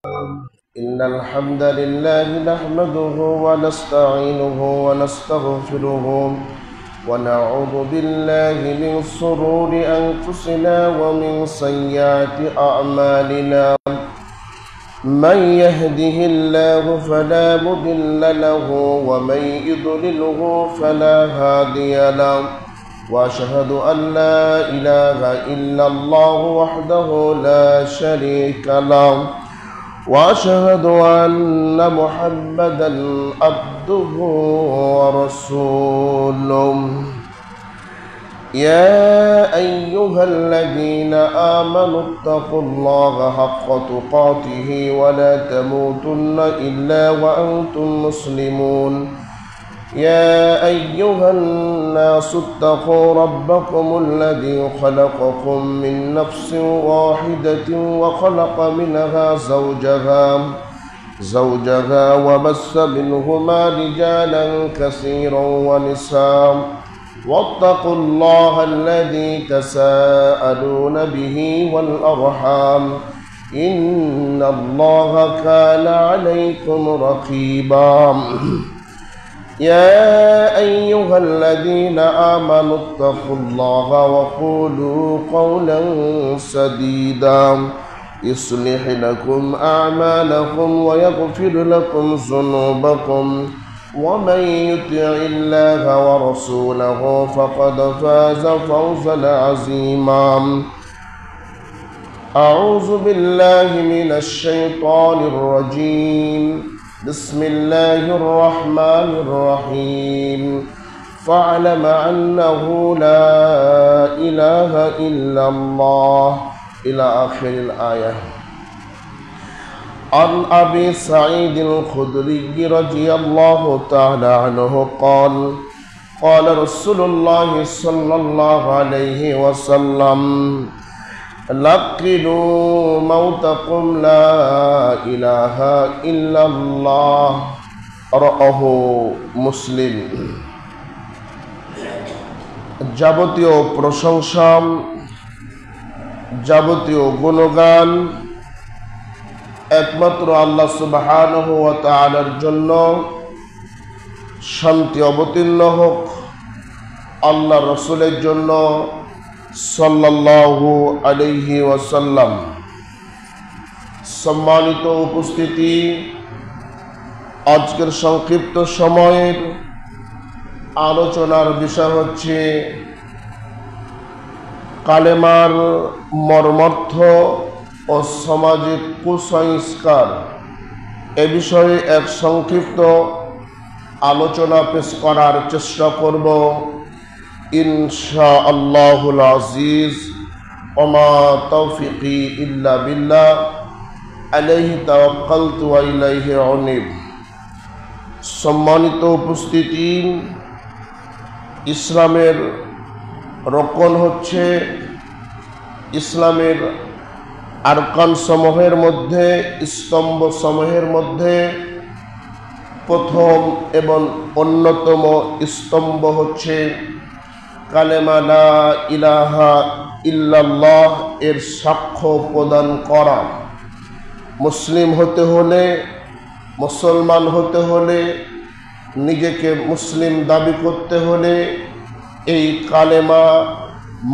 إن الحمد لله نحمده ونستعينه ونستغفره ونعوذ بالله من شرور أنفسنا ومن سيئات أعمالنا من يهده الله فلا مضل له ومن يضلله فلا هادي له وأشهد أن لا إله إلا الله وحده لا شريك له وأشهد أن محمدا عبده ورسوله يا أيها الذين آمنوا اتقوا الله حق تقاته ولا تموتن إلا وأنتم مسلمون يا أيها الناس اتقوا ربكم الذي خلقكم من نفس واحدة وخلق منها زوجها وبث منهما رجالا كثيرا ونساء واتقوا الله الذي تساءلون به والأرحام إن الله كان عليكم رقيبا يا أيها الذين آمنوا اتقوا الله وقولوا قولا سديدا يصلح لكم أعمالكم ويغفر لكم ذنوبكم ومن يطع الله ورسوله فقد فاز فوزا عظيما أعوذ بالله من الشيطان الرجيم بسم الله الرحمن الرحيم فاعلم أنه لا إله إلا الله إلى آخر الآية. عن أبي سعيد الخدري رضي الله تعالى عنه قال قال رسول الله صلى الله عليه وسلم لقنوا موتكم لا إله إلا الله رواه মুসলিম। যাবতীয় প্রশংসা যাবতীয় গুণগান একমাত্র আল্লাহ সুবহানাহু ওয়া তাআলার জন্য। শান্তি অবতীর্ণ হোক আল্লাহ রসুলের জন্য সাল্লাল্লাহু আলাইহি ওয়াসাল্লাম। সম্মানিত উপস্থিতি, আজকের সংক্ষিপ্ত সময়ের আলোচনার বিষয় হচ্ছে কালেমার মর্মার্থ ও সামাজিক কুসংস্কার। এ বিষয়ে এক সংক্ষিপ্ত আলোচনা পেশ করার চেষ্টা করব ইনশাআল্লাহুল আজিজ। ওমা তৌফিকি ইল্লা বিল্লাহ আলাইহি তাওয়াক্কালতু ওয়া ইলাইহি উনীব। সম্মানিত উপস্থিতি, ইসলামের রকন হচ্ছে ইসলামের আরকান সমূহের মধ্যে, স্তম্ভ সমূহের মধ্যে প্রথম এবং অন্যতম স্তম্ভ হচ্ছে কালেমা লা ইলাহা ইল্লাল্লাহ এর সাক্ষ্য প্রদান করা। মুসলিম হতে হলে, মুসলমান হতে হলে, নিজেকে মুসলিম দাবি করতে হলে এই কালেমা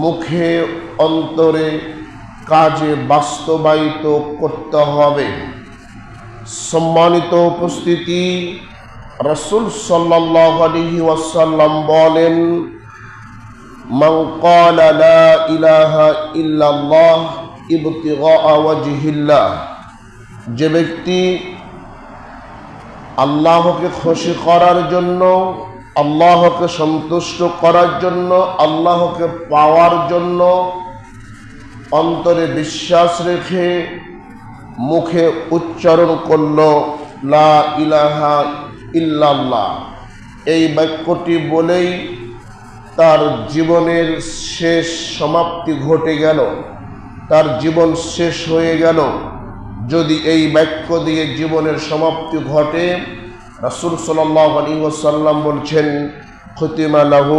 মুখে অন্তরে কাজে বাস্তবায়িত করতে হবে। সম্মানিত উপস্থিতি, রাসূল সাল্লাল্লাহু আলাইহি ওয়াসাল্লাম বলেন, মান ক্বালা লা ইলাহা ইল্লাল্লাহ ইবতিগা ওয়াজহিল্লাহ, যে ব্যক্তি আল্লাহকে খুশি করার জন্য, আল্লাহকে সন্তুষ্ট করার জন্য, আল্লাহকে পাওয়ার জন্য অন্তরে বিশ্বাস রেখে মুখে উচ্চারণ করল লা ইলাহা ইল্লাল্লাহ, এই বাক্যটি বলেই তার জীবনের শেষ সমাপ্তি ঘটে গেল, তার জীবন শেষ হয়ে গেল। যদি এই বাক্য দিয়ে জীবনের সমাপ্তি ঘটে, রাসূল সাল্লাল্লাহু আলাইহি ওয়াসাল্লাম বলছেন, খুতিমা লাহু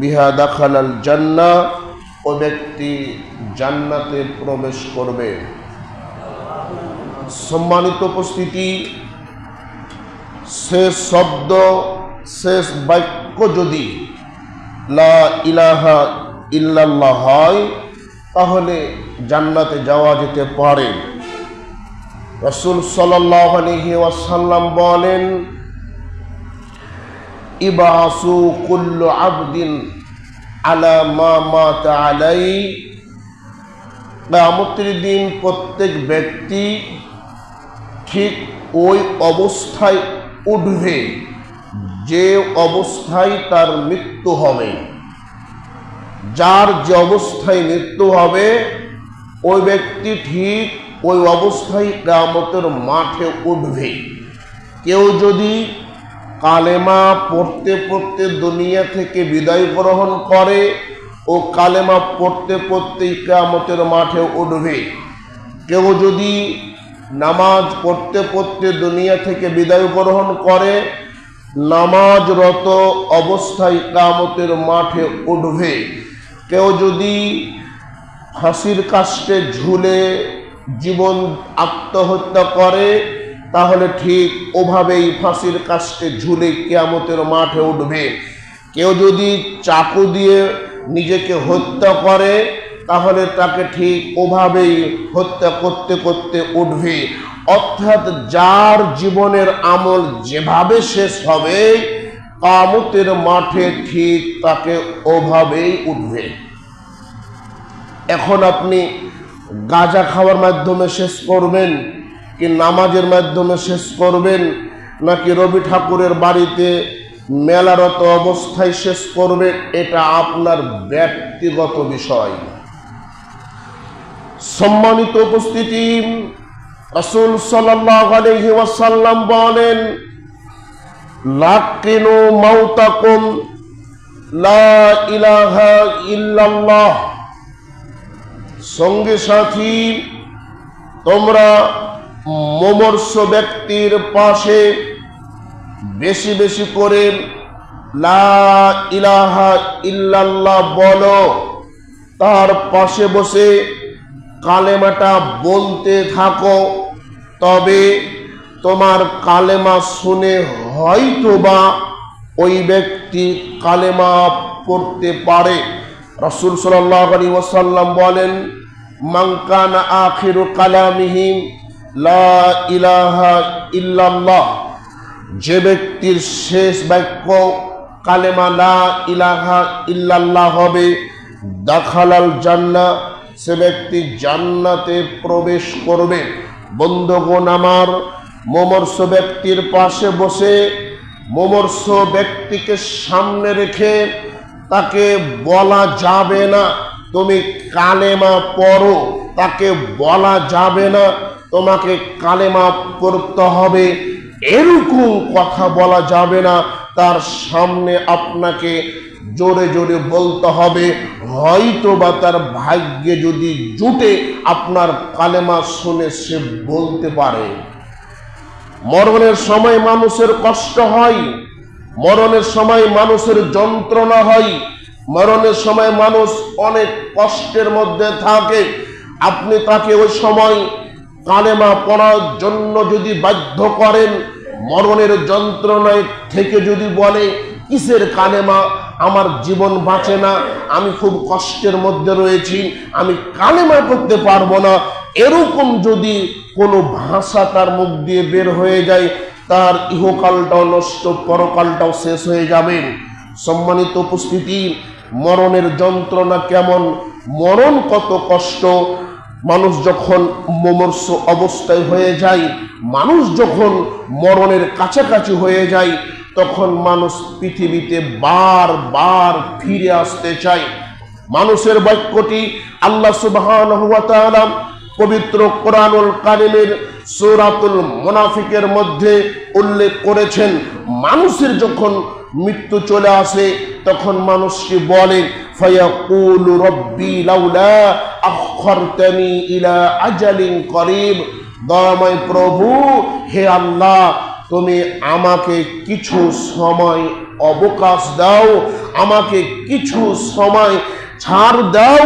বিহা দাখালাল জান্নাহ, ও ব্যক্তি জান্নাতে প্রবেশ করবে। সম্মানিত উপস্থিতি, শেষ শব্দ, শেষ বাক্য যদি লা ইলাহা ইল্লাল্লাহ হয় তাহলে জান্নাতে যাওয়া যেতে পারে। রাসূল সাল্লাল্লাহু আলাইহি ওয়াসাল্লাম বলেন, ইবাসু কুল্লু আবদিন আলা মা মাতা আলাইহি, কিয়ামতের দিন প্রত্যেক ব্যক্তি ঠিক ওই অবস্থায় উঠবে যে অবস্থায় তার মৃত্যু হবে। যার যে অবস্থায় মৃত্যু হবে ওই ব্যক্তি ঠিক ওই অবস্থায় কিয়ামতের মাঠে উঠবে। কেউ যদি কালেমা পড়তে পড়তে দুনিয়া থেকে বিদায় গ্রহণ করে ও কালেমা পড়তে পড়তেই কিয়ামতের মাঠে উঠবে। কেউ যদি নামাজ পড়তে পড়তে দুনিয়া থেকে বিদায় গ্রহণ করে, নামাজরত অবস্থায় কিয়ামতের মাঠে উঠবে। কেউ যদি ফাঁসির কাষ্টে ঝুলে জীবন আত্মহত্যা করে তাহলে ঠিক ওভাবেই ফাঁসির কাষ্টে ঝুলে কিয়ামতের মাঠে উঠবে। কেউ যদি চাকু দিয়ে নিজেকে হত্যা করে তাহলে তাকে ঠিক ওভাবেই হত্যা করতে করতে উঠবে। অর্থাৎ যার জীবনের আমল যেভাবে শেষ হবে কিয়ামতের মাঠে ঠিক তাকে ওভাবেই উঠবে। এখন আপনি গাঁজা খাওয়ার মাধ্যমে শেষ করবেন কি নামাজের মাধ্যমে শেষ করবেন, নাকি রবি ঠাকুরের বাড়িতে মেলারত অবস্থায় শেষ করবেন, এটা আপনার ব্যক্তিগত বিষয়। সম্মানিত উপস্থিতি, রাসূল সাল্লাল্লাহু আলাইহি ওয়াসাল্লাম বলেন, লাকিনু মাউতাকুম লা ইলাহা ইল্লাল্লাহ, সঙ্গে সাথী তোমরা মুমূর্ষ ব্যক্তির পাশে বেশি বেশি করে লা ইলাহা ইল্লাল্লাহ বলো, তার পাশে বসে কালেমাটা বলতে থাকো, তবে তোমার কালেমা শুনে হয়তোবা ওই ব্যক্তি কালেমা পড়তে পারে। রাসূল সাল্লাল্লাহু আলাইহি ওয়াসাল্লাম বলেন, মান কানা আখিরু কালামিহি লা ইলাহা ইল্লাল্লাহ, যে ব্যক্তির শেষ বাক্য কালেমা লা ইলাহা ইল্লাল্লাহ হবে, দাখালাল জান্নাহ, সে ব্যক্তি জান্নাতে প্রবেশ করবে। বন্ধুগণ আমার, মুমূর্ষ ব্যক্তির পাশে বসে মুমূর্ষ ব্যক্তিকে সামনে রেখে তাকে বলা যাবে না তুমি কালেমা পড়ো, তাকে বলা যাবে না তোমাকে কালেমা পড়তে হবে, এরকম কথা বলা যাবে না। তার সামনে আপনাকে জোরে জোরে বলতে হবে, হয়তো বা তার ভাগ্যে যদি জুটে আপনার কালেমা শুনে সে বলতে পারে। মরণের সময় মানুষের কষ্ট হয়, মরণের সময় মানুষের যন্ত্রণা হয়, মরণের সময় মানুষ অনেক কষ্টের মধ্যে থাকে। আপনি তাকে ওই সময় কালেমা পড়ার জন্য যদি বাধ্য করেন, মরণের যন্ত্রণায় থেকে যদি বলে কিসের কালেমা, আমার জীবন বাঁচে না, আমি খুব কষ্টের মধ্যে রয়েছি, আমি কালেমা করতে পারবো না, এরকম যদি কোনো ভাষা তার মুখ দিয়ে বের হয়ে যায়, তার ইহকালটাও নষ্ট, পরকালটাও শেষ হয়ে যাবে। সম্মানিত উপস্থিতি, মরণের যন্ত্রণা কেমন, মরণ কত কষ্ট। মানুষ যখন মুমূর্ষ অবস্থায় হয়ে যায়, মানুষ যখন মরণের কাছাকাছি হয়ে যায়, তখন মানুষ পৃথিবীতে বারবার ফিরে আসতে চায়। মানুষের বাক্যটি আল্লাহ সুবহানাহু ওয়া তাআলা পবিত্র কোরআনুল কারীমের সূরাতুল মুনাফিকের মধ্যে উল্লেখ করেছেন। মানুষের যখন মৃত্যু চলে আসে তখন মানুষটি বলে, ফায়াকুলু রব্বি লাউলা আখখারতানি ইলা আজালিন করিব, দয়াময় প্রভু, হে আল্লাহ, তুমি আমাকে কিছু সময় অবকাশ দাও, আমাকে কিছু সময় ছাড় দাও,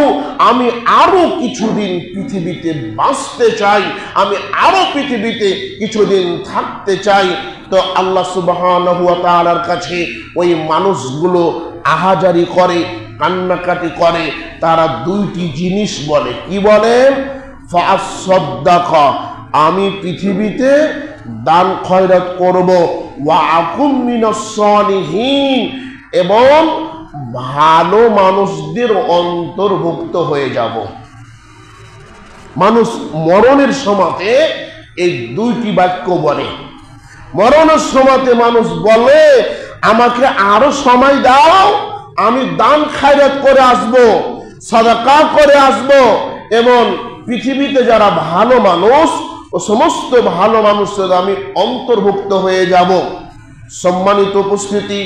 আমি আরো কিছুদিন পৃথিবীতে বাঁচতে চাই, আমি আরো পৃথিবীতে কিছুদিন থাকতে চাই। তো আল্লাহ সুবহানাহু ওয়া তাআলার কাছে ওই মানুষগুলো আহাজারি করে, কান্নাকাটি করে, তারা দুইটি জিনিস বলে। কি বলে? ফাসাদ্দাকা, আমি পৃথিবীতে দান খয়রাত করব, ওয়া আকুম মিনাস সালিহিন, এবং ভালো মানুষদের অন্তর্ভুক্ত হয়ে যাব। মানুষ মরণের সময়তে এই দুইটি বাক্য বলে। মরণের সময়তে মানুষ বলে, আমাকে আরো সময় দাও, আমি দান খায়রাত করে আসব, সাদাকা করে আসব, এবং পৃথিবীতে যারা ভালো মানুষ ও সমস্ত ভালো মানুষের আমি অন্তর্ভুক্ত হয়ে যাব। সম্মানিত উপস্থিতি,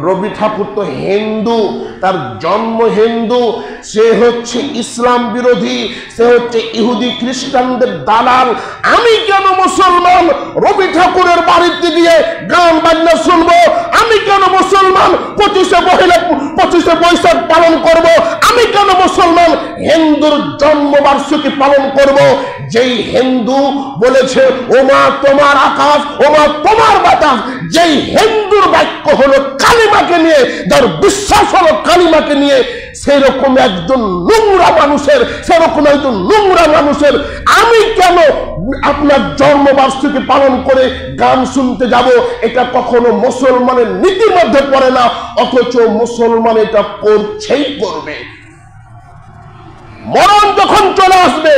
রবি ঠাকুর তো হিন্দু, তার জন্ম হিন্দু, সে হচ্ছে ইসলাম বিরোধী, সে হচ্ছে ইহুদি খ্রিস্টানদের দালাল। আমি কেন মুসলমান রবি ঠাকুরের বাড়িতে গিয়ে গান বাজনা শুনবো? আমি কেন মুসলমান 25শে বৈশাখ পালন করব? আমি কেন মুসলমান হিন্দুর জন্মবার্ষিকী পালন করব? যেই হিন্দু বলেছে ওমা তোমার আকাশ, ওমা তোমার বাতাস, যেই হিন্দুর বাক্য হলো কালিমাকে নিয়ে, যার বিশ্বাস হলো কালিমাকে নিয়ে, সেরকম একজন নোংরা মানুষের আমি কেন আপনার জন্মবার্ষিকী পালন করে গান শুনতে যাব? এটা কখনো মুসলমানের নীতির মধ্যে পড়ে না, অথচ মুসলমান এটা করছেই করবে। মরণ যখন চলে আসবে,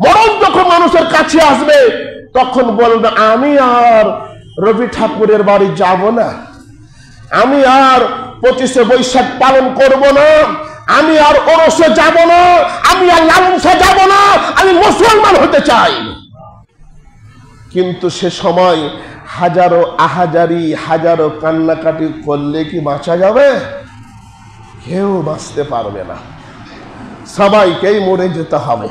মরণ যখন মানুষের কাছে আসবে, তখন বলবে আমি আর রবি ঠাকুরের বাড়ি যাব না, আমি আর 25শে বৈশাখ পালন করব না, আমি আর ওরসে যাব না, আমি আর লালনসে যাব না, আমি মুসলমান হতে চাই। কিন্তু সে সময় হাজারো আহাজারি, হাজারো কান্নাকাটি করলে কি বাঁচা যাবে? কেউ বাঁচতে পারবে না, সবাইকেই মরে যেতে হবে।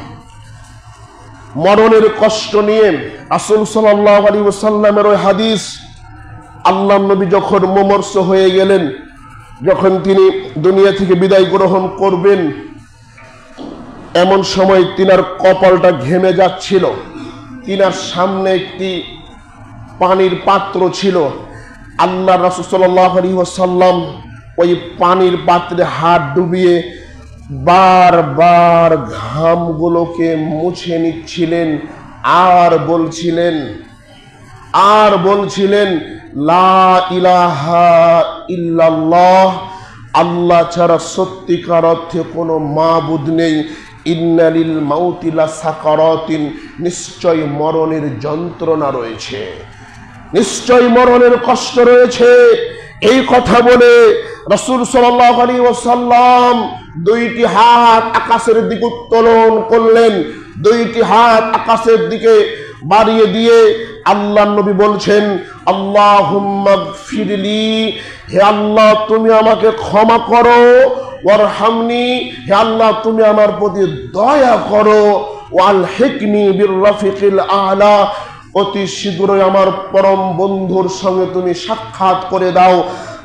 মরণের কষ্ট নিয়ে রাসূল সাল্লাল্লাহু আলাইহি ওয়াসাল্লামের ওই হাদিস, আল্লাহ নবী যখন মুমূর্ষ হয়ে গেলেন, যখন তিনি দুনিয়া থেকে বিদায় গ্রহণ করবেন, এমন সময় তিনার কপালটা ঘেমে যাচ্ছিল। তিনার সামনে একটি পানির পাত্র ছিল। আল্লাহ রাসূল সাল্লাল্লাহু আলাইহি ওয়াসাল্লাম ওই পানির পাত্রে হাত ডুবিয়ে বারবার ঘামগুলোকে মুছে নিচ্ছিলেন, আর বলছিলেন লা ইলাহা ইল্লাল্লাহ, আল্লাহ ছাড়া সত্যিকার অর্থে কোনো মাবুদ নেই। ইন্নালিল মাউতি লাসাকারাতিন, নিশ্চয় মরণের যন্ত্রণা রয়েছে, নিশ্চয় মরণের কষ্ট রয়েছে। এই কথা বলে রাসূল সাল্লাল্লাহু আলাইহি ওয়াসাল্লাম দুইটি হাত আকাশের দিকে উত্তোলন করলেন। দুইটি হাত আকাশের দিকে বাড়িয়ে দিয়ে আল্লাহ নবী বলছেন, আল্লাহুম্মা গফিরলি, হে আল্লাহ তুমি আমাকে ক্ষমা করো, ওয়ারহামনি, হে আল্লাহ তুমি আমার প্রতি দয়া করো, ওয়ালহিকনি বিররাফিকিল আ'লা, অতি শীঘ্রই আমার পরম বন্ধুর সঙ্গে তুমি সাক্ষাৎ করে দাও।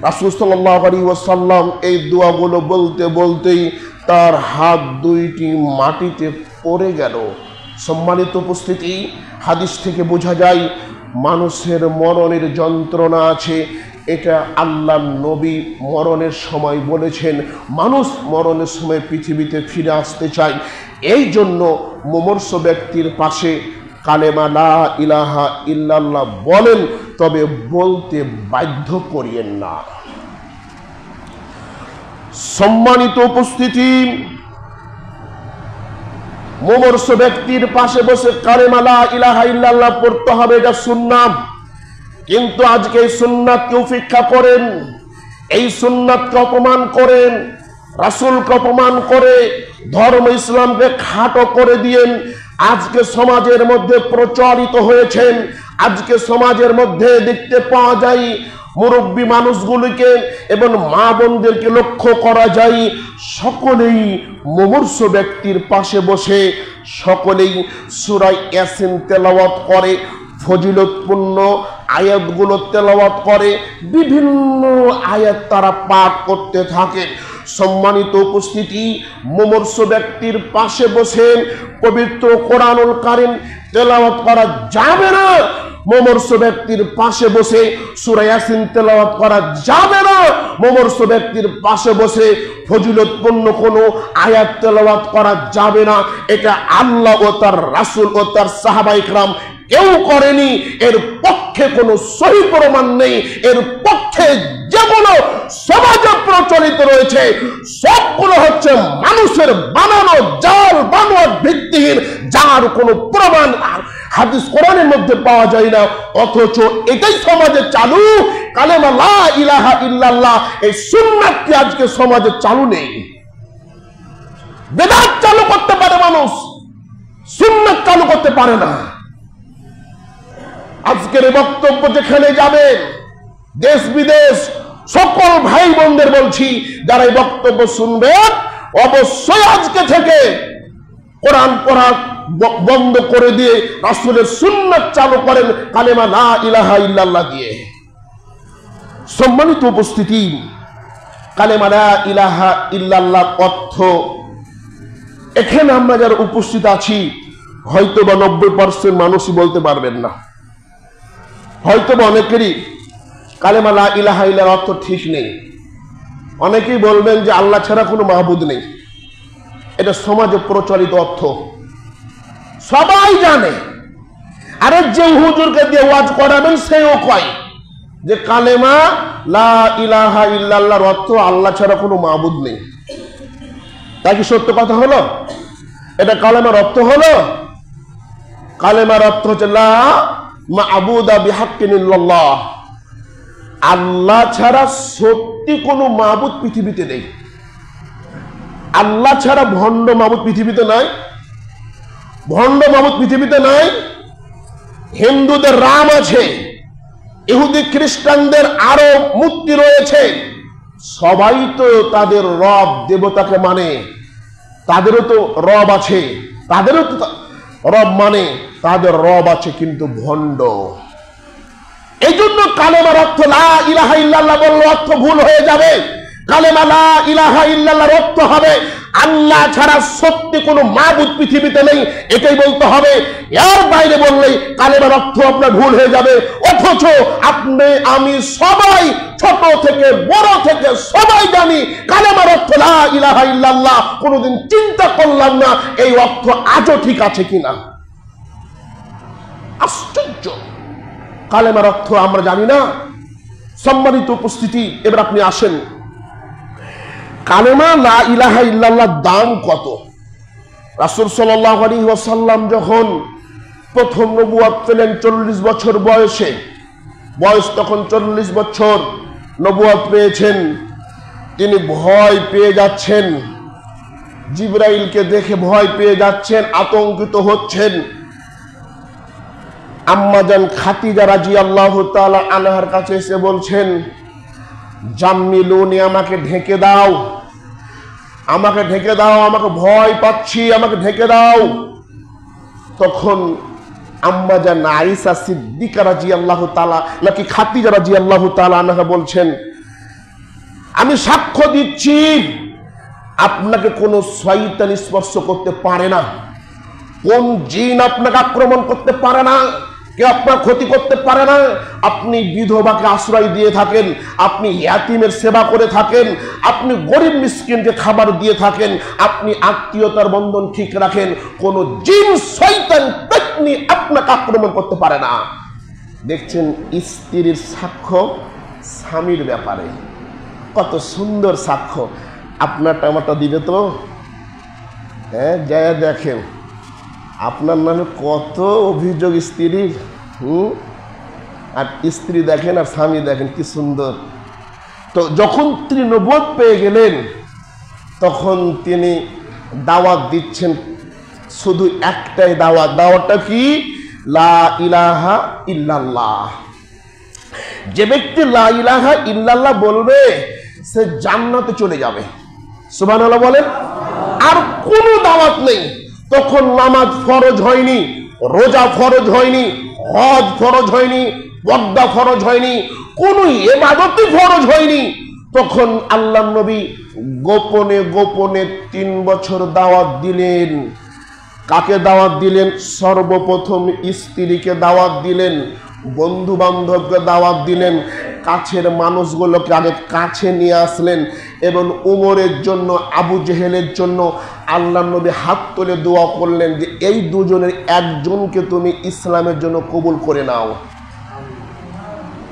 রাসূল সাল্লাল্লাহু আলাইহি ওয়াসাল্লাম এই দোয়াগুলো বলতে বলতেই তার হাত দুইটি মাটিতে পড়ে গেল। সম্মানিত উপস্থিতি, হাদিস থেকে বোঝা যায় মানুষের মরণের যন্ত্রণা আছে। এটা আল্লাহ নবী মরণের সময় বলেছেন। মানুষ মরণের সময় পৃথিবীতে ফিরে আসতে চায়। এই জন্য মুমূর্ষ ব্যক্তির পাশে কালেমা লা ইলাহা ইল্লাল্লাহ বলেন, তবে বলতে বাধ্য করিয়েন না। সম্মানিত উপস্থিতি, মুমূর্ষ ব্যক্তির পাশে বসে কালেমা লা ইলাহা ইল্লাল্লাহ পড়তে হবে, এটা সুন্নাত। কিন্তু আজকে এই সুন্নাতকে উপেক্ষা করেন, এই সুন্নাতকে অপমান করেন, রাসূলকে অপমান করে ধর্ম ইসলামকে খাটো করে দিয়েন। আজকে সমাজের মধ্যে প্রচলিত হয়েছেন, আজকে সমাজের মধ্যে দেখতে পাওয়া যায় মুরব্বী মানুষগুলিকে এবং মা বোনদেরকে লক্ষ্য করা যায়, সকলেই মুমূর্ষ ব্যক্তির পাশে বসে সকলেই সূরা ইয়াসিন তেলাওয়াত করে, ফজিলতপূর্ণ আয়াতগুলো তেলাওয়াত করে, বিভিন্ন আয়াত তারা পাঠ করতে থাকে। সম্মানিত উপস্থিতি, মুমূর্ষ ব্যক্তির পাশে বসে পবিত্র কোরআনুল কারীম তেলাওয়াত করা যাবে না। মুমূর্ষ ব্যক্তির পাশে বসে সূরা ইয়াসিন তেলাওয়াত করা যাবে না। মুমূর্ষ ব্যক্তির পাশে বসে ফজিলতপূর্ণ কোনো আয়াত তেলাওয়াত করা যাবে না। এটা আল্লাহ ও তার রাসূল ও তার সাহাবায়ে কেরাম কেউ করেনি। এর পক্ষে কোনো সহি প্রমাণ নেই। এর পক্ষে যেগুলো সমাজে প্রচলিত রয়েছে সবগুলো হচ্ছে মানুষের বানানো, জাল বানোয়াট, ভিত্তিহীন, যার কোনো প্রমাণ হাদিস কোরআনের মধ্যে পাওয়া যায় না। অথচ এটাই সমাজে চালু। কালেমা লা ইলাহা ইল্লাল্লাহ, এই সুন্নাতটি আজকে সমাজে চালু নেই। বেদাত চালু করতে পারে মানুষ, সুন্নাত চালু করতে পারে না। আজকের বক্তব্য যেখানে যাবেন, দেশ বিদেশ সকল ভাই বোনদের বলছি, যারা এই বক্তব্য শুনবেন অবশ্যই আজকে থেকে কোরআন পড়া বন্ধ করে দিয়ে রাসূলের সুন্নাত চালু করেন কালেমা লা ইলাহা ইল্লাল্লাহ দিয়ে। সম্মানিত উপস্থিতি, কালেমা লা ইলাহা ইল্লাল্লাহ অর্থ এখানে আমরা যারা উপস্থিত আছি হয়তো বা 90% মানুষই বলতে পারবেন না। হয়তো বা অনেকেরই কালেমা লা ইলাহা ইল্লাল্লাহ অর্থ ঠিক নেই। অনেকেই বলবেন যে আল্লাহ ছাড়া কোনো মাহবুদ নেই। এটা সমাজে প্রচলিত অর্থ, সবাই জানে। আরে যে হুজুরকে দিয়ে ওয়াজ করাবেন সেও কয় যে কালেমা লা ইলাহা ইল্লাল্লাহর অর্থ আল্লাহ ছাড়া কোনো মাহবুদ নেই। তা কি সত্য কথা হলো? এটা কালেমার অর্থ হলো? কালেমার অর্থ হচ্ছে লা মা'বুদা বিহাক্কিন ইল্লাল্লাহ, আল্লাহ ছাড়া সত্যি কোনো মাবুদ পৃথিবীতে নেই। আল্লাহ ছাড়া ভণ্ড মাবুদ পৃথিবীতে নাই। ভণ্ড মাবুদ পৃথিবীতে নাই। হিন্দুদের রাম আছে, ইহুদি খ্রিস্টানদের আরো মূর্তি রয়েছে। সবাই তো তাদের রব দেবতাকে মানে, তাদেরও তো রব আছে, তাদেরও তো রব মানে, তাদের রব আছে, কিন্তু ভণ্ড। এই জন্য কালেমার অর্থ লা ইলাহা ইল্লাল্লাহ বললে অর্থ ভুল হয়ে যাবে। কালেমা লা ইলাহা ইল্লাল্লাহর অর্থ হবে আল্লাহ ছাড়া সত্যি কোনো মাবুদ পৃথিবীতে নেই, এটাই বলতে হবে। এর বাইরে বললেই কালেমার অর্থ আপনার ভুল হয়ে যাবে। অথচ আপনি আমি সবাই, ছোট থেকে বড় থেকে সবাই জানি কালেমার অর্থ লা ইলাহা ইল্লাল্লাহ। কোনোদিন চিন্তা করলাম না এই অর্থ আজও ঠিক আছে কিনা। আশ্চর্য, কালেমার অর্থ আমরা জানি না। সম্মানিত উপস্থিতি, এবার আপনি আসেন, কালেমা লা ইলাহা ইল্লাল্লাহর দাম কত? রাসূল সাল্লাল্লাহু আলাইহি ওয়াসাল্লাম যখন প্রথম নবুয়ত পেলেন 40 বছর বয়সে, বয়স তখন 40 বছর, নবুয়ত পেয়েছেন, তিনি ভয় পেয়ে যাচ্ছেন, জিবরাইলকে দেখে ভয় পেয়ে যাচ্ছেন, আতঙ্কিত হচ্ছেন। আম্মাজান খাদিজা রাদিয়াল্লাহু তাআলা আনহার কাছে এসে বলছেন, জাম্মিলুনি, আমাকে ঢেকে দাও, আমাকে ঢেকে দাও, আমাকে ভয় পাচ্ছি, আমাকে ঢেকে দাও। তখন আম্মাজান আয়েশা সিদ্দিকা রাদিয়াল্লাহু তাআলা নাকি খাদিজা রাদিয়াল্লাহু তাআলা আনহা বলছেন, আমি সাক্ষ্য দিচ্ছি আপনাকে কোনো শয়তান স্পর্শ করতে পারে না, কোন জিন আপনাকে আক্রমণ করতে পারে না, কেউ আপনার ক্ষতি করতে পারে না। আপনি বিধবাকে আশ্রয় দিয়ে থাকেন, আপনি ইয়াতিমের সেবা করে থাকেন, আপনি গরিব মিসকিনকে খাবার দিয়ে থাকেন, আপনি আত্মীয়তার বন্ধন ঠিক রাখেন, কোন জিন শয়তান পেতনি আপনাকে আক্রমণ করতে পারে না। দেখছেন স্ত্রীর সাক্ষ্য স্বামীর ব্যাপারে, কত সুন্দর সাক্ষ্য। আপনারটা আমারটা দিবে তো? হ্যাঁ, যায় দেখেন আপনার নামে কত অভিযোগ স্ত্রীর। আর স্ত্রী দেখেন আর স্বামী দেখেন কি সুন্দর। তো যখন তিনি নবুয়ত পেয়ে গেলেন তখন তিনি দাওয়াত দিচ্ছেন, শুধু একটাই দাওয়াত। দাওয়াতটা কি? লা ইলাহা ইল্লাল্লাহ। যে ব্যক্তি লা ইলাহা ইল্লাল্লাহ বলবে সে জান্নাতে চলে যাবে। সুবহানাল্লাহ বলেন। আর কোনো দাওয়াত নেই। তখন নামাজ ফরজ হয়নি, রোজা ফরজ হয়নি, হজ ফরজ হয়নি, পর্দা ফরজ হয়নি, কোন ইবাদতই ফরজ হয়নি। তখন আল্লাহ নবী গোপনে গোপনে 3 বছর দাওয়াত দিলেন। কাকে দাওয়াত দিলেন? সর্বপ্রথম স্ত্রীকে দাওয়াত দিলেন, বন্ধু বান্ধবকে দাওয়াত দিলেন, কাছের মানুষগুলোকে আগে কাছে নিয়ে আসলেন এবং উমরের জন্য, আবু জেহেলের জন্য আল্লাহ নবী হাত তুলে দোয়া করলেন যে এই দুজনের একজনকে তুমি ইসলামের জন্য কবুল করে নাও।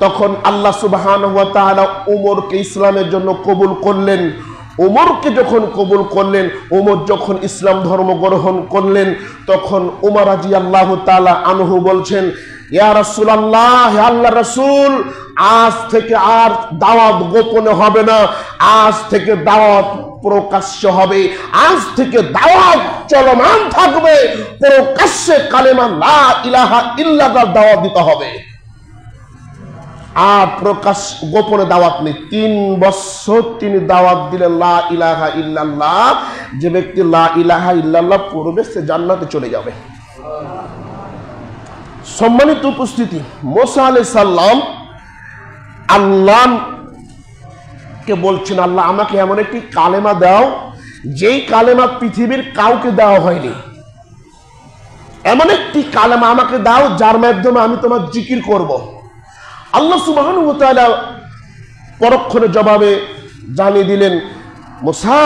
তখন আল্লাহ সুবহানাহু ওয়া তাআলা উমরকে ইসলামের জন্য কবুল করলেন। উমরকে যখন কবুল করলেন, উমর যখন ইসলাম ধর্ম গ্রহণ করলেন, তখন উমর রাদিয়াল্লাহু তাআলা আনহু বলছেন, ইয়া রাসূলুল্লাহ, হে আল্লাহর রাসূল, আজ থেকে আর দাওয়াত গোপনে হবে না, আজ থেকে দাওয়াত প্রকাশ্য হবে, আজ থেকে দাওয়াত চলমান থাকবে, প্রকাশ্যে কালেমা লা ইলাহা ইল্লাল্লাহ দাওয়াত দিতে হবে, আর প্রকাশ গোপনে দাওয়াত নেই। 3 বছর তিনি দাওয়াত দিলেন লা ইলাহা ইল্লাল্লাহ। যে ব্যক্তি লা ইলাহা ইল্লাল্লাহ পড়বে সে জান্নাতে চলে যাবে। সম্মানিত উপস্থিতি, মুসা আলাইহিস সালাম আল্লাহকে বলছেন, আল্লাহ আমাকে এমন একটি কালেমা দাও যেই কালেমা পৃথিবীর কাউকে দেওয়া হয়নি, এমন একটি কালেমা আমাকে দাও যার মাধ্যমে আমি তোমার জিকির করব। আল্লাহ সুবহানাহু ওয়া তাআলা পরক্ষণে জবাবে জানিয়ে দিলেন, মুসা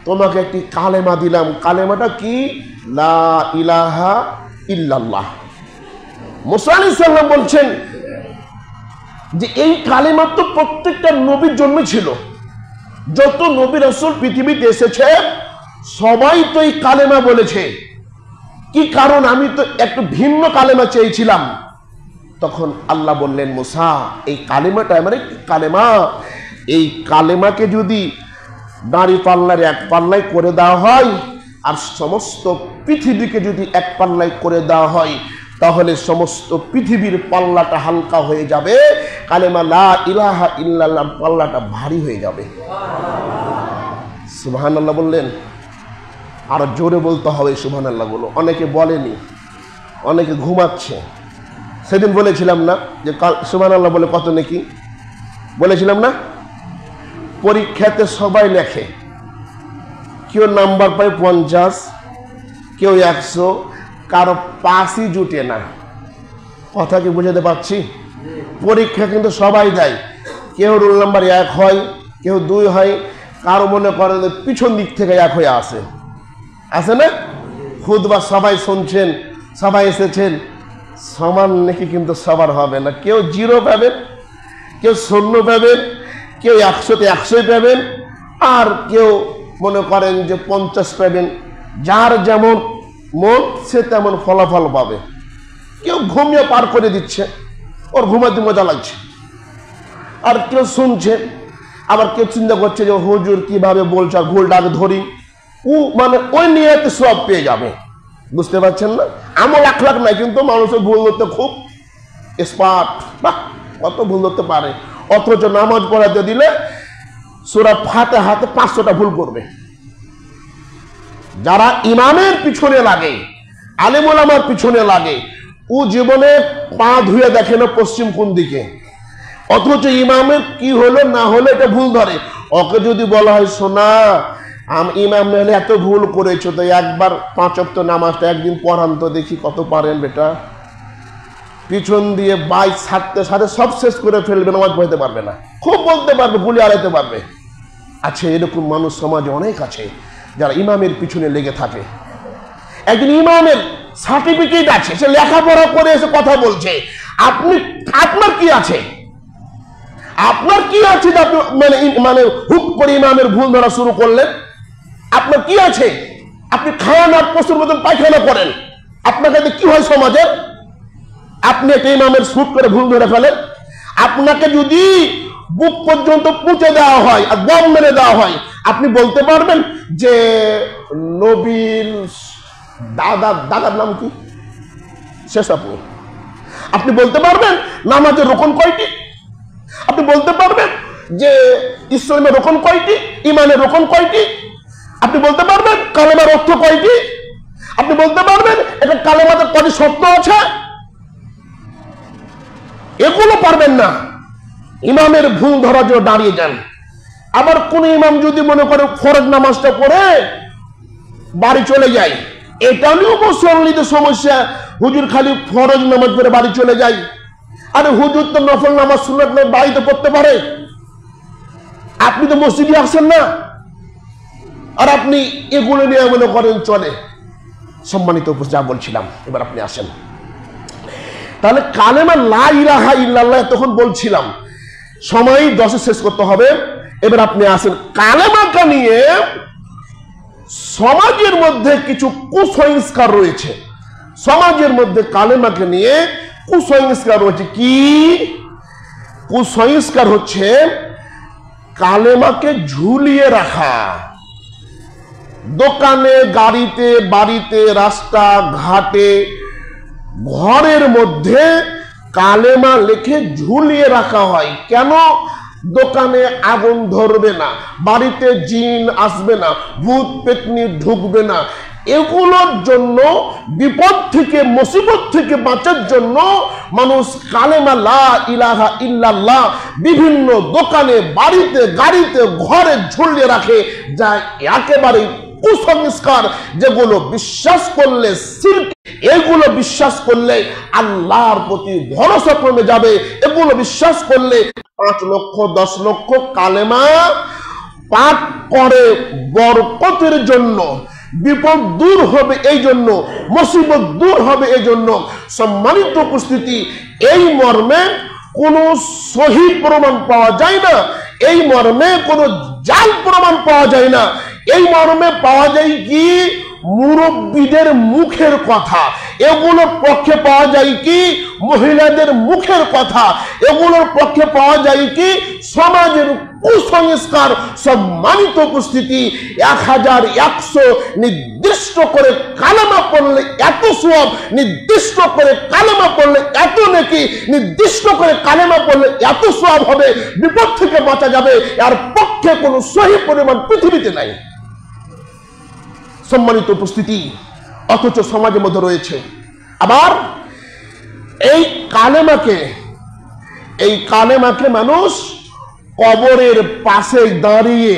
তোমাকে একটি কালেমা দিলাম, কালেমাটা কি? লা ইলাহা ইল্লাল্লাহ। মুসা আলাইহিস সালাম বলছেন যে এই কালেমা তো প্রত্যেকটা নবীর জন্য ছিল, যত নবী রাসূল পৃথিবীতে এসেছে সবাই তো এই কালেমা বলেছে, কি কারণ? আমি তো একটু ভিন্ন কালেমা চেয়েছিলাম। তখন আল্লাহ বললেন, মুসা এই কালেমাটা এমন একটি কালেমা, এই কালেমাকে যদি দাঁড়ি পাল্লার 1 পাল্লায় করে দেওয়া হয় আর সমস্ত পৃথিবীকে যদি 1 পাল্লায় করে দেওয়া হয়, তাহলে সমস্ত পৃথিবীর পাল্লাটা হালকা হয়ে যাবে, কালেমা লা ইলাহা ইল্লাল্লাহ পাল্লাটা ভারী হয়ে যাবে। সুবহানাল্লাহ বললেন, আর জোরে বলতে হবে সুবহানাল্লাহ গুলো। অনেকে বলেনি, অনেকে ঘুমাচ্ছে। সেদিন বলেছিলাম না যে সুবহানাল্লাহ বলে কত নেকি? বলেছিলাম না? পরীক্ষাতে সবাই লেখে, কেউ নাম্বার পায় 50, কেউ 100, কারো পাসই জুটে না। কথা কি বুঝাতে পারছি? পরীক্ষা কিন্তু সবাই দেয়, কেউ রোল নাম্বার 1 হয়, কেউ 2 হয়, কারো মনে করেন পিছন দিক থেকে 1 হয়ে আসে না? খুতবা সবাই শুনছেন, সবাই এসেছেন, সমান নাকি কিন্তু সবার হবে না। কেউ 0 পাবেন, কেউ 0 পাবেন, কেউ 100তে 100 পাবেন, আর কেউ মনে করেন যে 50 পাবেন। যার যেমন মন সে তেমন ফলাফল পাবে। কেউ ঘুমিয়ে পার করে দিচ্ছে, ওর ঘুমাতে মজা লাগছে, আর কেউ শুনছে, আবার কেউ চিন্তা করছে যে হুজুর কিভাবে বলছে, আর ভুলটা আগে ধরি, মানে ওই নিয়তে সব পেয়ে যাবে। বুঝতে পারছেন না? আমল আখলাক নাই, কিন্তু মানুষের ভুল ধরতে খুব এক্সপার্ট। বাহ, কত ভুল ধরতে পারে। অথচ নামাজ পড়াতে দিলে সূরা ফাতিহাতে 500টা ভুল করবে। যারা ইমামের পিছনে লাগে, আলেম ওলামার পিছনে লাগে, ও জীবনে পা ধুয়ে দেখে না পশ্চিম কোন দিকে, অথচ ইমামের কি হলো না হলো এটা ভুল ধরে। ওকে যদি বলা হয়, শোনা ইমাম মেলে এত ভুল করেছো, তো একবার 5 ওয়াক্ত নামাজটা একদিন পড়ান তো দেখি কত পারেন বেটা, পিছন দিয়ে বাইক ছাড়তে সাথে সব শেষ করে ফেলবে, নামাজ পড়তে পারবে না। খুব বলতে পারবে, বুলি আড়াইতে পারবে। আচ্ছা, এরকম মানুষ সমাজে অনেক আছে যারা ইমামের পিছনে লেগে থাকে। একজন ইমামের সার্টিফিকেট আছে, সে লেখাপড়া করে এসে কথা বলছে, আপনার কি আছে? আপনার কি আছে যে আপনি মানে হুক করে ইমামের ভুল ধরা শুরু করলেন? আপনার কি আছে? আপনি খান আর পশুর মতন পায়খানা করেন, আপনার কাছে কি হয় সমাজের? আপনি একটা ইমামের শুট করে ভুল ধরে ফেলেন। আপনাকে যদি বুক পর্যন্ত পুঁতে দেওয়া হয় আর বম মেরে দেওয়া হয়, আপনি বলতে পারবেন যে নবীর দাদার নাম কি? শেষ আপনি বলতে পারবেন নামাজের রকম কয়টি? আপনি বলতে পারবেন যে ইসলামের রকম কয়টি, ইমানের রকম কয়টি? আপনি বলতে পারবেন কালেমার অর্থ কয়টি? আপনি বলতে পারবেন এটা কালেমাতে কয়টি শর্ত আছে? এগুলো পারবেন না। ইমামের ভুল ধরার জন্য দাঁড়িয়ে যান। আবার কোন ইমাম যদি মনে করে ফরজ নামাজটা পড়ে বাড়ি চলে যায়, এটা নিয়েও মুসল্লিদের সমস্যা। হুজুর খালি ফরজ নামাজ পড়ে বাড়ি চলে যায়। আরে হুজুর তো নফল নামাজ সুন্নাত নামাজ বাড়িতে পড়তে পারে, আপনি তো মসজিদে আসেন না, আর আপনি এগুলো নিয়ে মনে করেন চলে। সম্মানিত যা বলছিলাম, এবার আপনি আসেন। তাহলে কালেমা লা ইলাহা ইল্লাল্লাহ তখন বলছিলাম সময় 10 শেষ করতে হবে। এবার আপনি আসেন কালেমাটা নিয়ে সমাজের মধ্যে কিছু কুসংস্কার রয়েছে। সমাজের মধ্যে কালেমাকে নিয়ে কুসংস্কার রয়েছে। কি কুসংস্কার? হচ্ছে কালেমাকে ঝুলিয়ে রাখা। দোকানে, গাড়িতে, বাড়িতে, রাস্তা ঘাটে, ঘরের মধ্যে কালেমা লিখে ঝুলিয়ে রাখা হয়। কেন? দোকানে আগুন ধরবে না, বাড়িতে জিন আসবে না, ভূত পেতনি ঢুকবে না, এগুলোর জন্য, বিপদ থেকে, মুসিবত থেকে বাঁচার জন্য মানুষ কালেমা লা ইলাহা ইল্লাল্লাহ বিভিন্ন দোকানে, বাড়িতে, গাড়িতে, ঘরে ঝুলিয়ে রাখে, যা একেবারে কুসংস্কার। যেগুলো বিশ্বাস করলে শিরক, এগুলো বিশ্বাস করলে আল্লাহর প্রতি ভরসা কমে যাবে। এগুলো বিশ্বাস করলে 5 লক্ষ 10 লক্ষ কালেমা পাঠ করে বরকতের জন্য, বিপদ দূর হবে এই জন্য, মুসিবত দূর হবে এই জন্য। সম্মানিত উপস্থিতি, এই মর্মে কোনো সহি প্রমাণ পাওয়া যায় না, এই মর্মে কোনো জাল প্রমাণ পাওয়া যায় না। এই মর্মে পাওয়া যায় কি মুরব্বীদের মুখের কথা, এগুলোর পক্ষে পাওয়া যায় কি মহিলাদের মুখের কথা, এগুলোর পক্ষে পাওয়া যায় কি সমাজের কুসংস্কার। সম্মানিত উপস্থিতি, 1100 নির্দিষ্ট করে কালেমা পড়লে এত সওয়াব, নির্দিষ্ট করে কালেমা পড়লে এত নেকি, নির্দিষ্ট করে কালেমা পড়লে এত সওয়াব হবে, বিপদ থেকে বাঁচা যাবে, এর পক্ষে কোনো সহি পরিমাণ পৃথিবীতে নাই। সম্মানিত উপস্থিতি, অথচ সমাজের মধ্যে রয়েছে। আবার এই কালেমাকে মানুষ কবরের পাশে দাঁড়িয়ে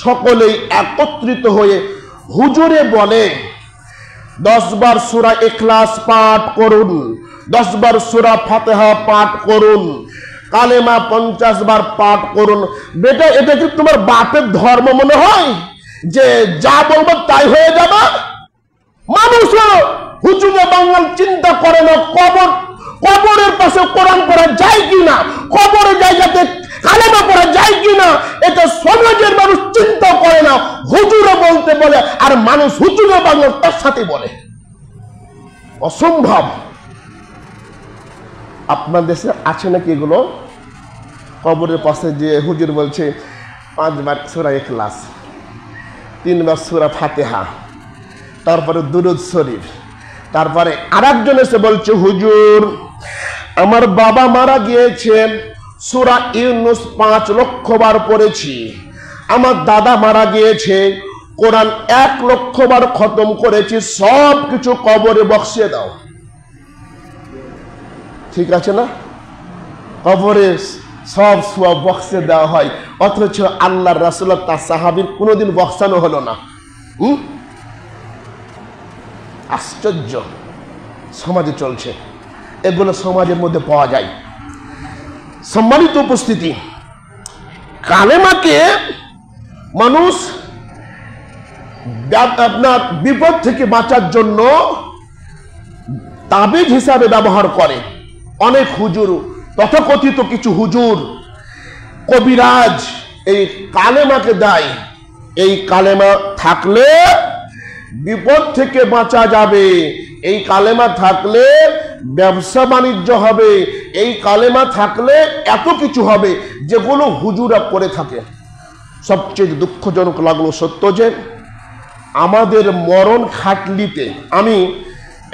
সকলেই একত্রিত হয়ে হুজুরে বলে 10 বার সূরা ইখলাস পাঠ করুন, 10 বার সূরা ফাতিহা পাঠ করুন, কালেমা 50 বার পাঠ করুন। বেটা, এটা কি তোমার বাপের ধর্ম মনে হয় যে যা বলবো তাই হয়ে যাবে? মানুষ হুজুরে বাঙাল চিন্তা করে না কবরের পাশে কোরআন পড়া যায় কিনা, কবরের জায়গাতে কালেমা পড়া যায় কিনা, এটা সমাজের মানুষ চিন্তা করে না। হুজুরে বলতে বলে আর মানুষ হুজুরে বাঙাল তার সাথে বলে। অসম্ভব। আপনার দেশে আছে নাকি এগুলো? কবরের পাশে যে হুজুর বলছে 5 বার সূরা ইখলাস, 3 বার সূরা ফাতিহা, তারপরে দুরূদ শরীফ, তারপরে আরেকজন এসে বলছে হুজুর আমার বাবা মারা গিয়েছেন, সূরা ইউনূস 5 লক্ষ বার পড়েছি, আমার দাদা মারা গিয়েছে, কোরআন 1 লক্ষ বার খতম করেছি, সব কিছু কবরে বক্সিয়ে দাও। ঠিক আছে না? কবরে সব সওয়াব বক্সে দেওয়া হয়, অথচ আল্লাহর রাসূল তার সাহাবীর কোনোদিন বক্সানো হলো না। আশ্চর্য সমাজে চলছে, এগুলো সমাজের মধ্যে পাওয়া যায়। সম্মানিত উপস্থিতি, কালেমাকে মানুষ আপনার বিপদ থেকে বাঁচার জন্য তাবিজ হিসাবে ব্যবহার করে। অনেক হুজুর, তথাকথিত কিছু হুজুর, কবিরাজ এই কালেমাকে দেয়, এই কালেমা থাকলে বিপদ থেকে বাঁচা যাবে, এই কালেমা থাকলে ব্যবসা বাণিজ্য হবে, এই কালেমা থাকলে এত কিছু হবে, যেগুলো হুজুরা করে থাকে। সবচেয়ে দুঃখজনক লাগলো সত্য যে আমাদের মরণ খাটলিতে, আমি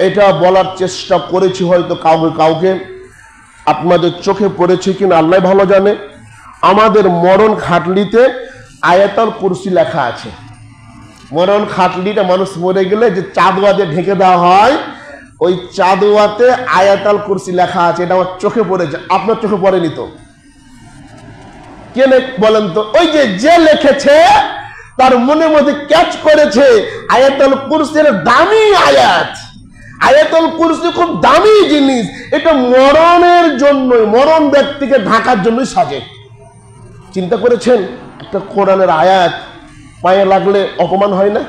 এটা বলার চেষ্টা করেছি হয়তো কাউকে, আপনাদের চোখে পড়েছে কিনা আল্লাহ ভালো জানে, আমাদের মরণ খাটলিতে আয়াতুল কুরসি লেখা আছে। মরণ খাটলিটা মানুষ মরে গেলে যে চাঁদোয়া দিয়ে ঢেকে দেওয়া হয়, ওই চাঁদোয়াতে আয়াতুল কুরসি লেখা আছে। এটা আমার চোখে পড়েছে, আপনার চোখে পড়েনি তো? কে বলেন তো? ওই যে লিখেছে তার মনে মধ্যে ক্যাচ করেছে আয়াতুল কুরসির দামি আয়াত। আয়াতুল কুরসি খুব দামি জিনিস, এটা মরণের জন্য, মরণ ব্যক্তিকে ঢাকার জন্যই সাজে। চিন্তা করেছেন একটা কোরআনের আয়াত পায়ে লাগলে অপমান হয় না?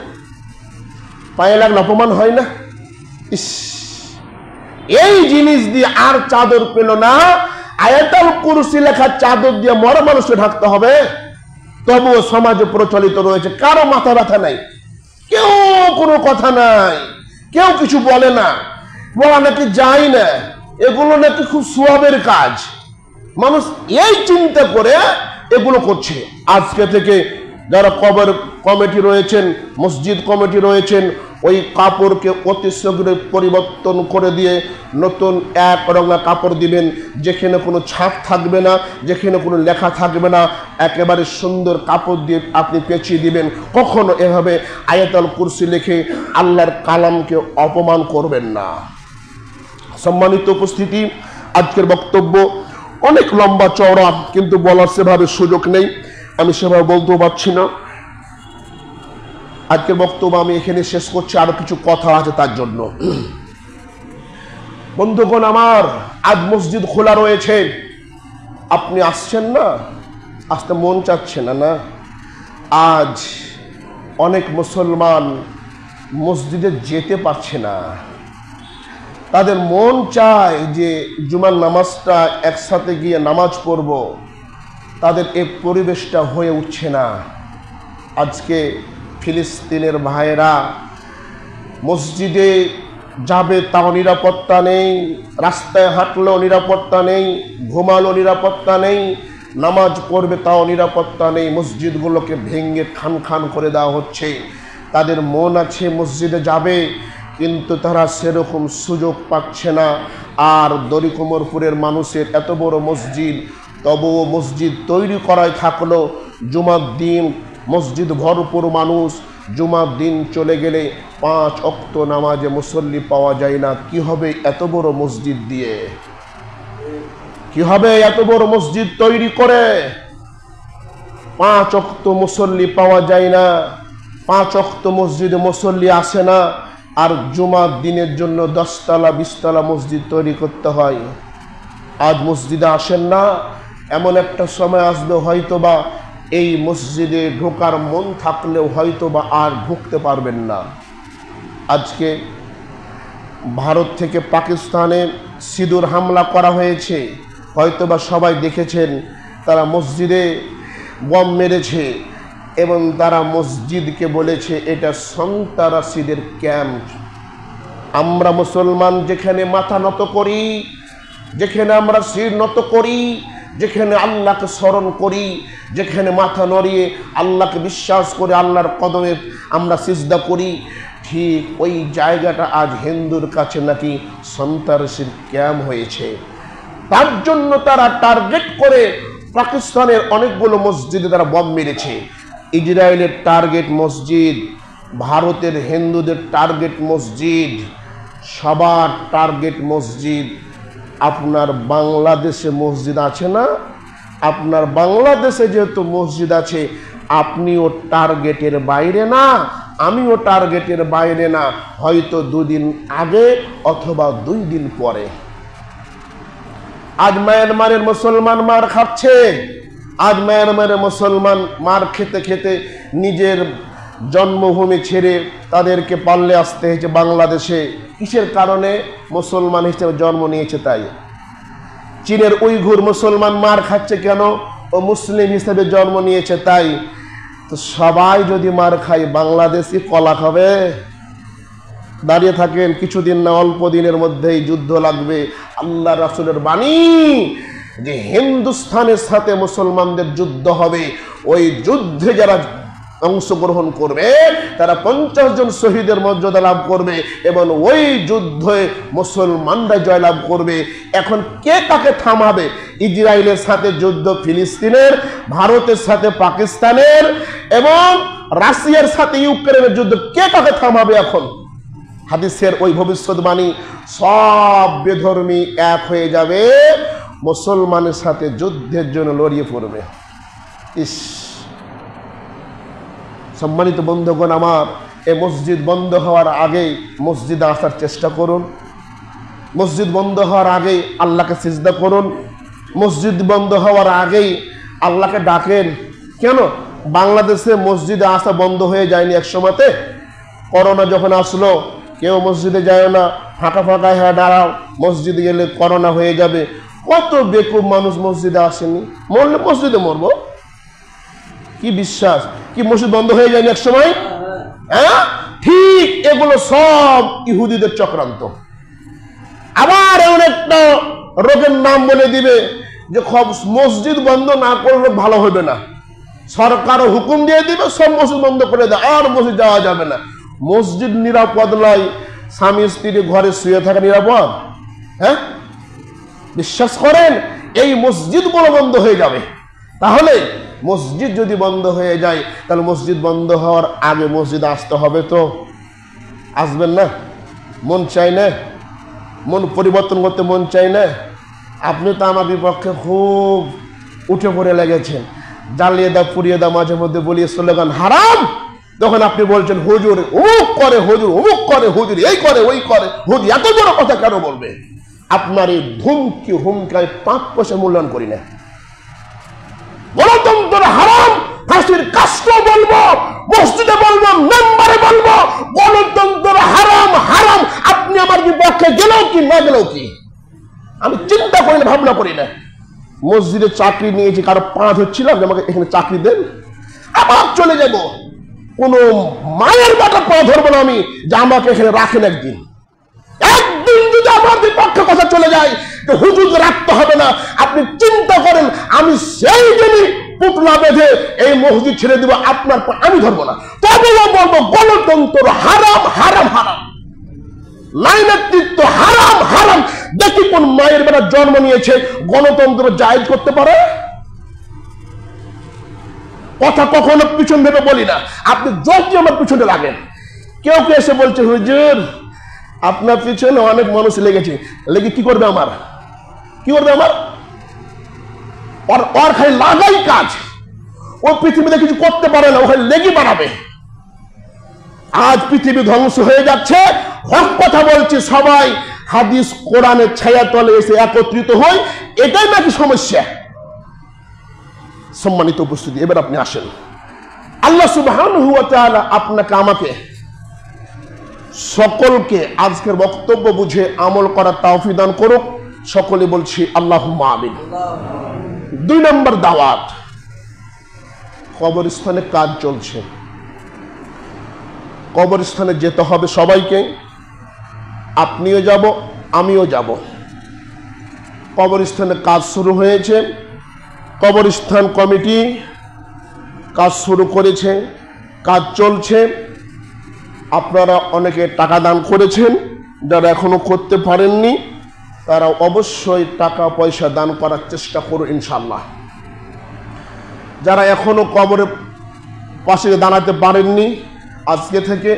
পায়ে লাগলে অপমান হয় না? ইস, এই জিনিস দিয়ে আর চাদর পেল না, আয়াতুল কুরসি লেখা চাদর দিয়ে মরা মানুষকে ঢাকতে হবে। তবুও সমাজে প্রচলিত রয়েছে, কারো মাথা ব্যথা নাই, কেউ কোনো কথা নাই, কেউ কিছু বলে না, বলা নাকি যায় না, এগুলো নাকি খুব সোয়াবের কাজ। মানুষ এই চিন্তা করে এগুলো করছে। আজকে থেকে যারা কবর কমিটি রয়েছেন, মসজিদ কমিটি রয়েছেন, ওই কাপড়কে অতি শীঘ্র পরিবর্তন করে দিয়ে নতুন এক রঙা কাপড় দিবেন, যেখানে কোনো ছাপ থাকবে না, যেখানে কোনো লেখা থাকবে না, একেবারে সুন্দর কাপড় দিয়ে আপনি পেঁচিয়ে দিবেন। কখনো এভাবে আয়াতুল কুরসি লিখে আল্লাহর কালামকে অপমান করবেন না। সম্মানিত উপস্থিতি, আজকের বক্তব্য অনেক লম্বা চওড়া, কিন্তু বলার সেভাবে সুযোগ নেই, আমি সেভাবে বলতেও পারছি না। আজকের বক্তব্য আমি এখানে শেষ করছি, আরো কিছু কথা আছে তার জন্য। বন্ধুগণ আমার, আজ মসজিদ খোলা রয়েছে, আপনি আসছেন না, আসতে মন চাচ্ছে না না? আজ অনেক মুসলমান মসজিদে যেতে পারছে না, তাদের মন চায় যে জুমার নামাজটা একসাথে গিয়ে নামাজ পড়ব, তাদের এই পরিবেশটা হয়ে উঠছে না। আজকে ফিলিস্তিনের ভাইয়েরা মসজিদে যাবে তাও নিরাপত্তা নেই, রাস্তায় হাঁটলেও নিরাপত্তা নেই, ঘুমালো নিরাপত্তা নেই, নামাজ পড়বে তাও নিরাপত্তা নেই, মসজিদগুলোকে ভেঙে খান খান করে দেওয়া হচ্ছে। তাদের মন আছে মসজিদে যাবে, কিন্তু তারা সেরকম সুযোগ পাচ্ছে না। আর দরিকুমরপুরের মানুষের এত বড় মসজিদ, তবুও মসজিদ তৈরি করাই থাকলো, জুমার দিন মসজিদ ভরপুর মানুষ, জুমার দিন চলে গেলে 5 ওয়াক্ত নামাজে মুসল্লি পাওয়া যায় না। কি হবে এত বড় মসজিদ দিয়ে? কি হবে এত বড় মসজিদ তৈরি করে? 5 ওয়াক্ত মুসল্লি পাওয়া যায় না, 5 ওয়াক্ত মসজিদে মুসল্লি আসে না, আর জুমার দিনের জন্য 10 তলা 20 তলা মসজিদ তৈরি করতে হয়। আজ মসজিদে আসেন না, এমন একটা সময় আসবে হয়তোবা এই মসজিদে ঢোকার মন থাকলেও হয়তোবা আর ঢুকতে পারবেন না। আজকে ভারত থেকে পাকিস্তানে সিঁদুর হামলা করা হয়েছে, হয়তোবা সবাই দেখেছেন, তারা মসজিদে বম মেরেছে এবং তারা মসজিদকে বলেছে এটা সন্ত্রাসীদের ক্যাম্প। আমরা মুসলমান যেখানে মাথা নত করি, যেখানে আমরা শির নত করি, যেখানে আল্লাহকে স্মরণ করি, যেখানে মাথা নড়িয়ে আল্লাহকে বিশ্বাস করে আল্লাহর কদমে আমরা সিজদা করি, ঠিক ওই জায়গাটা আজ হিন্দুর কাছে নাকি সন্ত্রাসীর ক্যাম্প হয়েছে। তার জন্য তারা টার্গেট করে পাকিস্তানের অনেকগুলো মসজিদে তারা বম মেরেছে। ইসরায়েলের টার্গেট মসজিদ, ভারতের হিন্দুদের টার্গেট মসজিদ, সবার টার্গেট মসজিদ। আপনার বাংলাদেশে মসজিদ আছে না? আপনার বাংলাদেশে যেহেতু মসজিদ আছে, আপনিও টার্গেটের বাইরে না, আমিও টার্গেটের বাইরে না, হয়তো 2 দিন আগে অথবা 2 দিন পরে। আজ মায়ানমারের মুসলমান মার খাচ্ছে, আজ মায়ানমারের মুসলমান মার খেতে খেতে নিজের জন্মভূমি ছেড়ে তাদেরকে পাল্লে আসতে হয়েছে বাংলাদেশে। কিসের কারণে? মুসলমান হিসেবে জন্ম নিয়েছে তাই। চীনের উইঘুর মুসলমান মার খাচ্ছে কেন? ও মুসলিম হিসেবে জন্ম নিয়েছে তাই। তো সবাই যদি মার খায়, বাংলাদেশি কলা খাবে? দাঁড়িয়ে থাকেন, কিছুদিন না অল্প দিনের মধ্যেই যুদ্ধ লাগবে। আল্লাহ রাসূলের বাণী যে হিন্দুস্তানের সাথে মুসলমানদের যুদ্ধ হবে, ওই যুদ্ধে যারা অংশগ্রহণ করবে তারা 50 জন শহীদের মর্যাদা লাভ করবে এবং ওই যুদ্ধে মুসলমানরা জয়লাভ করবে। এখন কে কাকে থামাবে? ইসরায়েলের সাথে যুদ্ধ ফিলিস্তিনের, ভারতের সাথে পাকিস্তানের এবং রাশিয়ার সাথে ইউক্রেনের যুদ্ধ, কে কাকে থামাবে? এখন হাদিসের ওই ভবিষ্যৎবাণী, সব বেধর্মী এক হয়ে যাবে, মুসলমানের সাথে যুদ্ধের জন্য লড়িয়ে পড়বে। ইস, সম্মানিত বন্ধুগণ আমার, এই মসজিদ বন্ধ হওয়ার আগেই মসজিদে আসার চেষ্টা করুন। মসজিদ বন্ধ হওয়ার আগেই আল্লাহকে সিজদা করুন। মসজিদ বন্ধ হওয়ার আগেই আল্লাহকে ডাকেন। কেন বাংলাদেশে মসজিদে আসা বন্ধ হয়ে যায়নি? এক সময়তে করোনা যখন আসলো, কেউ মসজিদে যায় না, ফাঁকা ফাঁকা হয়ে দাঁড়াও, মসজিদে গেলে করোনা হয়ে যাবে। কত বেকুব মানুষ মসজিদে আসেনি, মরলে মসজিদে মরবো। কি বিশ্বাস? কি মসজিদ বন্ধ হয়ে যায়নি এক সময়? হ্যাঁ, ঠিক এগুলো সব ইহুদিদের চক্রান্ত। আবার এমন একটা রোগের নাম বলে দিবে যে মসজিদ বন্ধ না করলে ভালো হবে না, সরকারও হুকুম দিয়ে দিবে সব মসজিদ বন্ধ করে দেয়, আর মসজিদ যাওয়া যাবে না। মসজিদ নিরাপদ নয়, স্বামী স্ত্রী ঘরে শুয়ে থাকা নিরাপদ? হ্যাঁ, বিশ্বাস করেন এই মসজিদ বড় বন্ধ হয়ে যাবে। তাহলে মসজিদ যদি বন্ধ হয়ে যায়, তাহলে মসজিদ বন্ধ হওয়ার আগে মসজিদে আসতে হবে। তো আসবেন না? মন চাই না? মন পরিবর্তন করতে মন চাই না? আপনি তো আমার বিপক্ষে খুব উঠে পড়ে লেগেছেন, জ্বালিয়ে দাও পুড়িয়ে দাও মাঝে মধ্যে বলিয়ে স্লোগান হারাম। তখন আপনি বলছেন হুজুর অমুক করে, হুজুর অমুক করে, হুজুর এই করে ওই করে, হুজুর এত বড় কথা কেন বলবে? আপনার এই ধুমকি হুমকায় 5 পয়সা মূল্যায়ন করি না। গণতন্ত্র হারাম, ফাঁসির কাষ্ট বলবো, মসজিদে বলবো, মেম্বারে বলবো গণতন্ত্র হারাম হারাম। আপনি আমার বিপক্ষে গেলেও কি না গেলেও কি, আমি চিন্তা করি না, ভাবনা করি না। মসজিদে চাকরি নিয়েছি, কারো পা ধরছিলাম যে আমাকে এখানে চাকরি দেন, আবার চলে যাব। কোন মায়ের বেটা পা ধরবো না আমি যে আমাকে এখানে রাখেন। একদিন যদি আমার বিপক্ষে কথা চলে যায় তো হুজুর রাখতে হবে না। আপনি চিন্তা করেন আমি সেই দিনই পুতলা বেঁধে এই মসজিদ ছেড়ে দিব, আপনার আমি ধরবো না। তবেও বলবো গণতন্ত্র হারাম হারাম হারাম, নাই নেতৃত্ব হারাম হারাম। দেখি কোন মায়ের বেটা জন্ম নিয়েছে গণতন্ত্র জায়েজ করতে পারে? কথা কখনো পিছন ভেবে বলি না। আপনি যদি আমার পিছনে লাগেন, কেউ কেউ এসে বলছে হুজুর আপনার পিছনে অনেক মানুষ লেগেছে, লেগে কি করবে আমার? কি করবে আমার? ওর খালি লাগাই কাজ, ও পৃথিবীতে কিছু করতে পারে না, ওখানে লেগে বাড়াবে। আজ পৃথিবী ধ্বংস হয়ে যাচ্ছে, হক কথা বলছি, সবাই হাদিস কোরআনের ছায়া তলে এসে একত্রিত হয়, এটাই নাকি সমস্যা? সম্মানিত উপস্থিতি, এবার আপনি আসেন। আল্লাহ সুবহানাহু ওয়া তাআলা আপনাকে আমাকে সকলকে আজকের বক্তব্য বুঝে আমল করার তৌফিক দান করুক। সকলে বলছি আল্লাহুম্মা আমিন। 2 নম্বর দাওয়াত, কবরস্থানে কাজ চলছে, কবরস্থানে যেতে হবে সবাইকে। আপনিও যাব, আমিও যাব। কবরস্থানে কাজ শুরু হয়েছে, কবরস্থান কমিটি কাজ শুরু করেছে, কাজ চলছে। আপনারা অনেকে টাকা দান করেছেন, যারা এখনো করতে পারেননি তারা অবশ্যই টাকা পয়সা দান করার চেষ্টা করুন ইনশাআল্লাহ। যারা এখনো কবরের পাশে দাঁড়াতে পারেননি, আজকে থেকে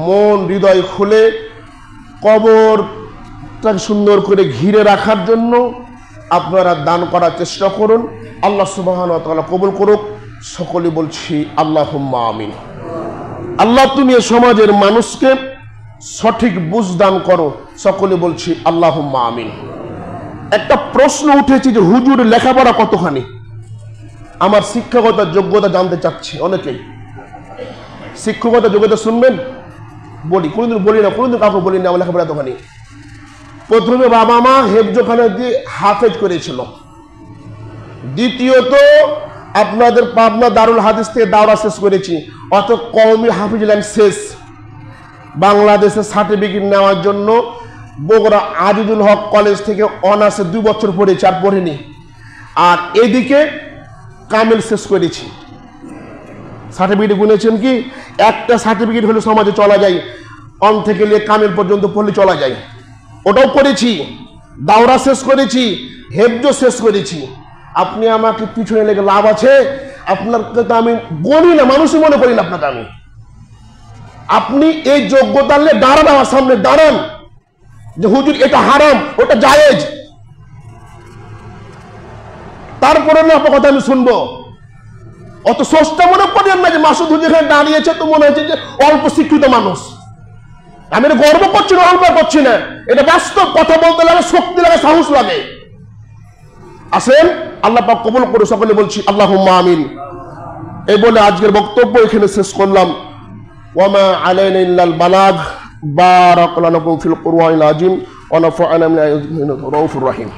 মন হৃদয় খুলে কবরটাকে সুন্দর করে ঘিরে রাখার জন্য আপনারা দান করার চেষ্টা করুন। আল্লাহ সুবহানাহু ওয়া তাআলা কবুল করুক। সকলে বলছি আল্লাহুম্মা আমিন। আল্লাহ তুমি সমাজের মানুষকে সঠিক বুঝ দান করো, সকলে বলছি আল্লাহুম্মা আমিন। একটা প্রশ্ন উঠেছে যে হুজুর লেখাপড়া কতখানি? আমার শিক্ষাগত যোগ্যতা জানতে চাচ্ছি অনেকেই। শিক্ষকতা যোগ্যতা শুনবেন? বলি, কোনোদিন বলি না, কোনোদিন কাউকে বলি না আমার লেখাপড়া এতখানি। প্রথমে বাবা মা হেফজখানা দিয়ে হাফেজ করেছিল, দ্বিতীয়ত আপনাদের পাবনা দারুল হাদিস থেকে দাওরা শেষ করেছি, অত কওমি হাফিজ লাইন শেষ। বাংলাদেশে সার্টিফিকেট নেওয়ার জন্য বগুড়া আজিজুল হক কলেজ থেকে অনার্সে 2 বছর পড়েছি, আর পড়িনি। আর এদিকে কামেল শেষ করেছি। সার্টিফিকেট গুনেছেন কি? একটা সার্টিফিকেট হলে সমাজে চলা যায়, অন থেকে নিয়ে কামেল পর্যন্ত পড়লে চলা যায়। ওটাও করেছি, দাওরা শেষ করেছি, হেফজ শেষ করেছি। আপনি আমাকে পিছনে লেগে লাভ আছে? আপনাকে তো আমি বলি না, মানুষই মনে করি না আপনাকে আমি। আপনি এই যোগ্যতা নিয়ে দাঁড়ান, আমার সামনে দাঁড়ান যে হুজুর এটা হারাম ওটা জায়েজ, তারপরে না আপনার কথা আমি শুনবো। অত সস্তা মনে করেন না যে মাসুদ হুজুর এখানে দাঁড়িয়েছে তো মনে হচ্ছে যে অল্প শিক্ষিত মানুষ। আমি এটা গর্ব করছি না, অল্প করছি না, এটা বাস্তব। কথা বলতে লাগে, শক্তি লাগে, সাহস লাগে। আসেন, আল্লাহ পাক কবুল করে। সকলে বলছি আল্লাহুম্মা আমিন। এই বলে আজকের বক্তব্য এখানে শেষ করলাম। ওয়ামা আলাইনা ইল্লাল বালাগ। বারাকাল্লাহু ফিল কুরআনিল আযীম ওয়া নাফা'না বিল আয়াতিহি ওয়া রাউফুর রহিম।